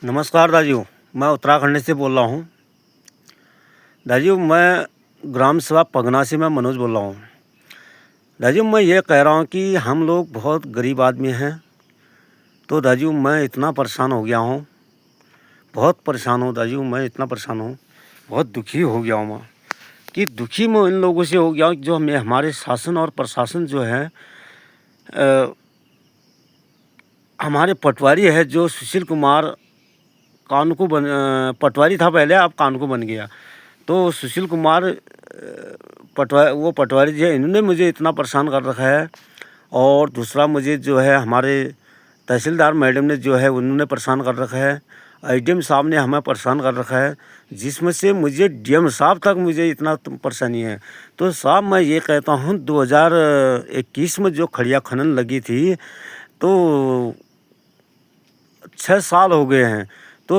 नमस्कार दाजू, मैं उत्तराखंड से बोल रहा हूँ। दाजू मैं ग्राम सभा पगना से मैं मनोज बोल रहा हूँ। दाजू मैं ये कह रहा हूँ कि हम लोग बहुत गरीब आदमी हैं। तो दाजू मैं इतना परेशान हो गया हूँ, बहुत परेशान हूँ दाजू, मैं इतना परेशान हूँ, बहुत दुखी हो गया हूँ मैं कि दुखी मैं इन लोगों से हो गया हूँ जो हमारे शासन और प्रशासन जो है हमारे पटवारी है जो सुशील कुमार पटवारी था पहले, अब कानूको बन गया। तो सुशील कुमार पटवारी जी है, इन्होंने मुझे इतना परेशान कर रखा है। और दूसरा मुझे जो है हमारे तहसीलदार मैडम ने जो है उन्होंने परेशान कर रखा है। एसडीएम साहब ने हमें परेशान कर रखा है, जिसमें से मुझे डीएम साहब तक मुझे इतना परेशानी है। तो साहब मैं ये कहता हूँ 2021 में जो खड़िया खनन लगी थी तो 6 साल हो गए हैं। तो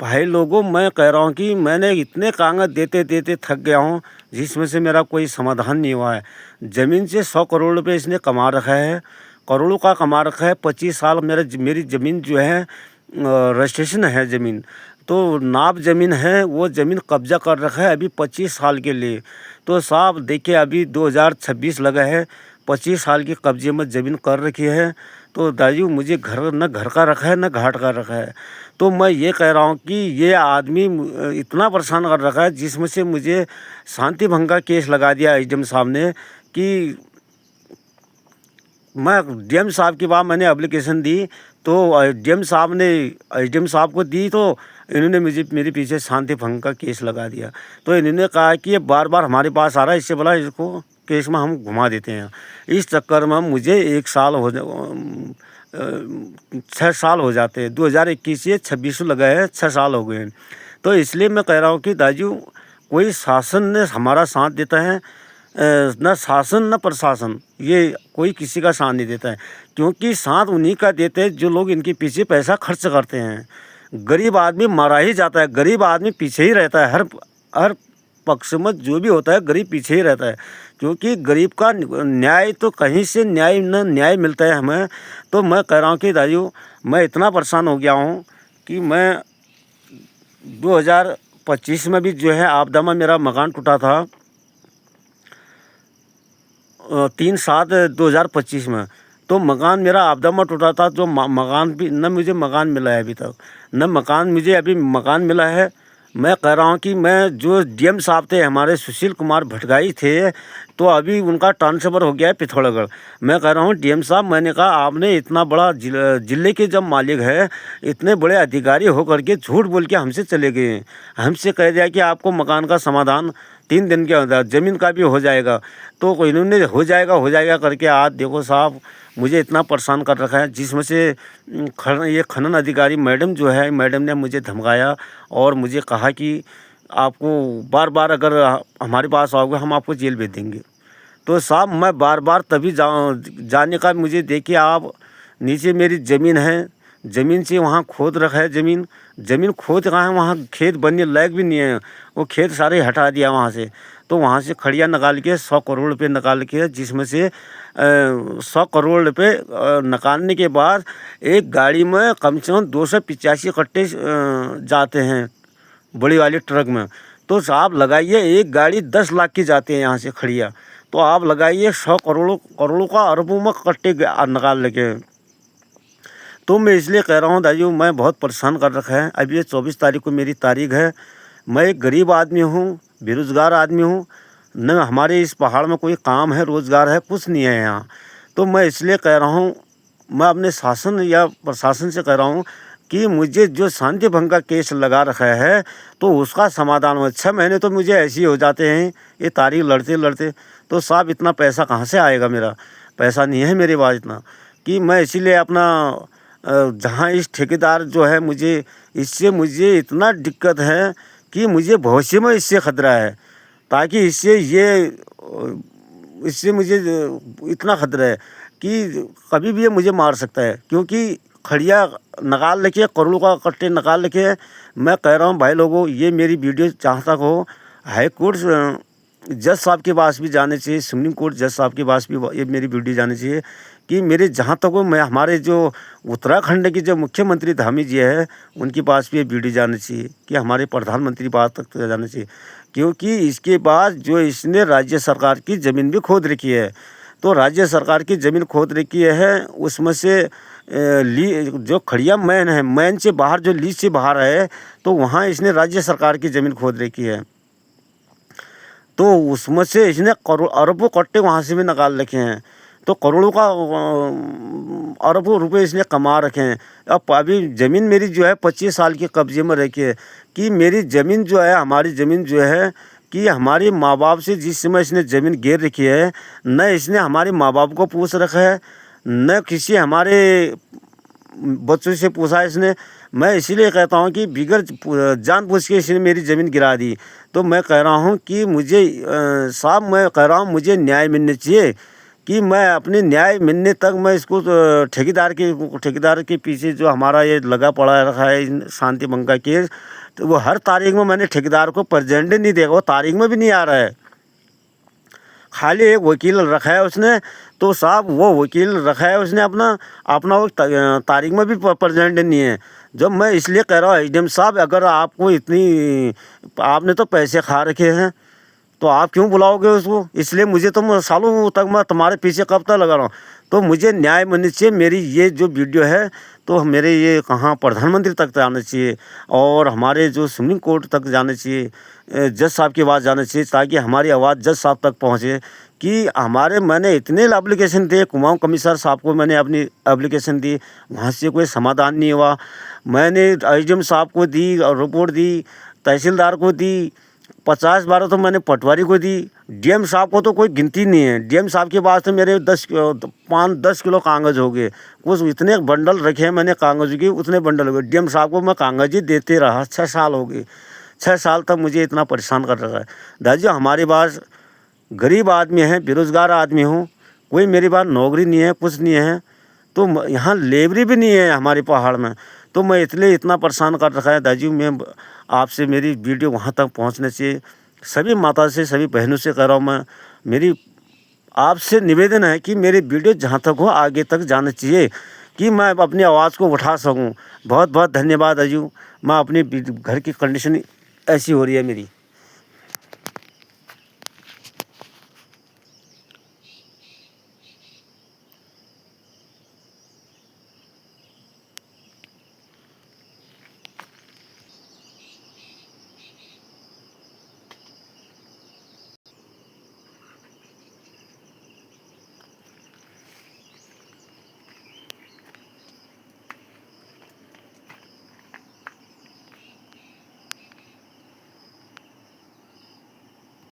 भाई लोगों मैं कह रहा हूँ कि मैंने इतने कागज़ देते देते थक गया हूँ, जिसमें से मेरा कोई समाधान नहीं हुआ है। ज़मीन से 100 करोड़ रुपए इसने कमा रखा है, करोड़ों का कमा रखा है। 25 साल मेरी ज़मीन जो है रजिस्ट्रेशन है ज़मीन, तो नाप ज़मीन है, वो ज़मीन कब्जा कर रखा है अभी 25 साल के लिए। तो साहब देखिए अभी 2026 लगा है, 25 साल की कब्जे में ज़मीन कर रखी है। तो दाजू मुझे घर का रखा है न घाट का रखा है। तो मैं ये कह रहा हूँ कि ये आदमी इतना परेशान कर रखा है, जिसमें से मुझे शांति भंग का केस लगा दिया एसडीएम साहब ने कि मैं डीएम साहब की बात मैंने एप्लीकेशन दी तो डीएम साहब को दी तो इन्होंने मेरे पीछे शांति भंग का केस लगा दिया। तो इन्होंने कहा कि ये बार बार हमारे पास आ रहा है, इससे बोला इसको केस में हम घुमा देते हैं। इस चक्कर में मुझे 6 साल हो जाते हैं। 2021 से 26 लगा है, 6 साल हो गए हैं। तो इसलिए मैं कह रहा हूँ कि दाजू कोई शासन ने हमारा साथ देता है, न शासन न प्रशासन, ये कोई किसी का साथ नहीं देता है। क्योंकि साथ उन्हीं का देते हैं जो लोग इनके पीछे पैसा खर्च करते हैं। गरीब आदमी मारा ही जाता है, गरीब आदमी पीछे ही रहता है। हर पक्ष में जो भी होता है गरीब पीछे ही रहता है, क्योंकि गरीब का न्याय तो कहीं से न्याय मिलता है हमें। तो मैं कह रहा हूँ कि दाजू मैं इतना परेशान हो गया हूँ कि मैं 2025 में भी जो है आपदा में मेरा मकान टूटा था, 3/7/2025 में। तो मकान मेरा आपदा में टूटा था, जो मकान भी न मुझे मकान मिला है अभी तक, न मकान मुझे अभी मकान मिला है। मैं कह रहा हूँ कि मैं जो डीएम साहब थे हमारे सुशील कुमार भटगाई थे, तो अभी उनका ट्रांसफ़र हो गया है पिथौरागढ़। मैं कह रहा हूँ डीएम साहब, मैंने कहा आपने इतना बड़ा ज़िले के जब मालिक है, इतने बड़े अधिकारी होकर के झूठ बोल के हमसे चले गए। हमसे कह दिया कि आपको मकान का समाधान 3 दिन के अंदर, ज़मीन का भी हो जाएगा। तो इन्होंने हो जाएगा करके आज देखो साहब मुझे इतना परेशान कर रखा है, जिसमें से ये खनन अधिकारी मैडम जो है, मैडम ने मुझे धमकाया और मुझे कहा कि आपको बार बार अगर हमारे पास आओगे हम आपको जेल भेज देंगे। तो साहब मैं बार बार तभी जाने का, मुझे देखिए आप नीचे मेरी ज़मीन है, ज़मीन से वहाँ खोद रखा है, ज़मीन खोद कहाँ है, वहाँ खेत बनने लायक भी नहीं है, वो खेत सारे हटा दिया वहाँ से। तो वहाँ से खड़िया निकाल के 100 करोड़ रुपये निकाल के, जिसमें से 100 करोड़ रुपये निकालने के बाद एक गाड़ी में कम से कम 285 कट्टे जाते हैं बड़ी वाली ट्रक में। तो आप लगाइए एक गाड़ी 10 लाख की जाती है यहाँ से खड़िया, तो आप लगाइए 100 करोड़ों का अरबों में कट्टे निकाल लेके। तो मैं इसलिए कह रहा हूँ दाजू मैं बहुत परेशान कर रखा है। अभी ये 24 तारीख को मेरी तारीख है। मैं एक गरीब आदमी हूँ, बेरोज़गार आदमी हूँ, न हमारे इस पहाड़ में कोई काम है, रोज़गार है, कुछ नहीं है यहाँ। तो मैं इसलिए कह रहा हूँ, मैं अपने शासन या प्रशासन से कह रहा हूँ कि मुझे जो शांति भंग का केस लगा रखा है तो उसका समाधान हो। 6 महीने तो मुझे ऐसे ही हो जाते हैं ये तारीख लड़ते लड़ते। तो साहब इतना पैसा कहाँ से आएगा, मेरा पैसा नहीं है मेरे पास इतना, कि मैं इसीलिए अपना जहाँ इस ठेकेदार जो है मुझे इतना दिक्कत है कि मुझे भविष्य में इससे खतरा है, ताकि इससे मुझे इतना खतरा है कि कभी भी ये मुझे मार सकता है। क्योंकि खड़िया निकाल लेके, करोड़ों का कट्टे निकाल लेके। मैं कह रहा हूँ भाई लोगों, ये मेरी वीडियो जहाँ तक हो हाई कोर्ट जज साहब के पास भी जाने चाहिए, सुप्रीम कोर्ट जज साहब के पास भी ये मेरी वीडियो जानी चाहिए कि मेरे जहाँ तक हो, मैं हमारे जो उत्तराखंड के जो मुख्यमंत्री धामी जी है उनके पास भी ये वीडियो जानी चाहिए कि हमारे प्रधानमंत्री पास तक जाना चाहिए, क्योंकि इसके बाद जो इसने राज्य सरकार की ज़मीन भी खोद रखी है। तो राज्य सरकार की ज़मीन खोद रखी है, उसमें से जो खड़िया मैन है, मैन से बाहर जो लीज से बाहर है, तो वहाँ इसने राज्य सरकार की ज़मीन खोद रखी है। तो उसमें से इसने अरबों कट्टे वहाँ से भी निकाल रखे हैं। तो करोड़ों का अरबों रुपए इसने कमा रखे हैं। अब अभी ज़मीन मेरी जो है 25 साल के कब्जे में रखी है कि मेरी ज़मीन जो है, हमारी ज़मीन जो है कि हमारे माँ बाप से जिस समय इसने ज़मीन गिर रखी है, न इसने हमारे माँ बाप को पूछ रखा है, न किसी हमारे बच्चों से पूछा इसने। मैं इसीलिए कहता हूँ कि बिगड़ जानबूझ के इसने मेरी ज़मीन गिरा दी। तो मैं कह रहा हूँ कि मुझे साहब, मैं कह रहा हूँ मुझे न्याय मिलना चाहिए कि मैं अपने न्याय मिलने तक मैं इसको ठेकेदार के पीछे जो हमारा ये लगा पड़ा रखा है शांति भंग का केस, तो वो हर तारीख में मैंने ठेकेदार को प्रेजेंट नहीं देखा, वो तारीख में भी नहीं आ रहा है। खाली एक वकील रखा है उसने, तो साहब वो वकील रखा है उसने अपना वो तारीख में भी प्रेजेंट नहीं है। जब मैं इसलिए कह रहा हूँ एसडीएम साहब, अगर आपको इतनी, आपने तो पैसे खा रखे हैं, तो आप क्यों बुलाओगे उसको? इसलिए मुझे तो सालों तक मैं तुम्हारे पीछे कब तक लगा रहा हूँ। तो मुझे न्याय मिलना चाहिए। मेरी ये जो वीडियो है तो मेरे ये कहाँ प्रधानमंत्री तक जाना चाहिए और हमारे जो सुप्रीम कोर्ट तक जाना चाहिए, जज साहब की आवाज़ जाना चाहिए, ताकि हमारी आवाज़ जज साहब तक पहुँचे कि मैंने इतने एप्लीकेशन दिए, कुमाऊं कमिश्नर साहब को मैंने अपनी एप्लीकेशन दी, वहाँ से कोई समाधान नहीं हुआ। मैंने एसडीएम साहब को दी और रिपोर्ट दी, तहसीलदार को दी, 50 बार तो मैंने पटवारी को दी, डीएम साहब को तो कोई गिनती नहीं है। डीएम साहब के पास तो मेरे 5-10 किलो कागज़ हो गए, कुछ इतने बंडल रखे हैं मैंने कागज़ के, उतने बंडल हो गए। डीएम साहब को मैं कागज़ ही देते रहा, 6 साल हो गए। 6 साल तक मुझे इतना परेशान कर रखा है। दादी, हमारे पास गरीब आदमी है, बेरोज़गार आदमी हूँ, कोई मेरे पास नौकरी नहीं है, कुछ नहीं है, तो यहाँ लेबरी भी नहीं है हमारे पहाड़ में। तो मैं इसलिए इतना परेशान कर रखा है दादी। मैं आपसे मेरी वीडियो वहाँ तक पहुँचने चाहिए। सभी माता से, सभी बहनों से कह रहा हूँ मैं, मेरी आपसे निवेदन है कि मेरी वीडियो जहाँ तक हो आगे तक जाना चाहिए कि मैं अपनी आवाज़ को उठा सकूँ। बहुत बहुत धन्यवाद दादी। मैं अपनी घर की कंडीशन ऐसी हो रही है मेरी।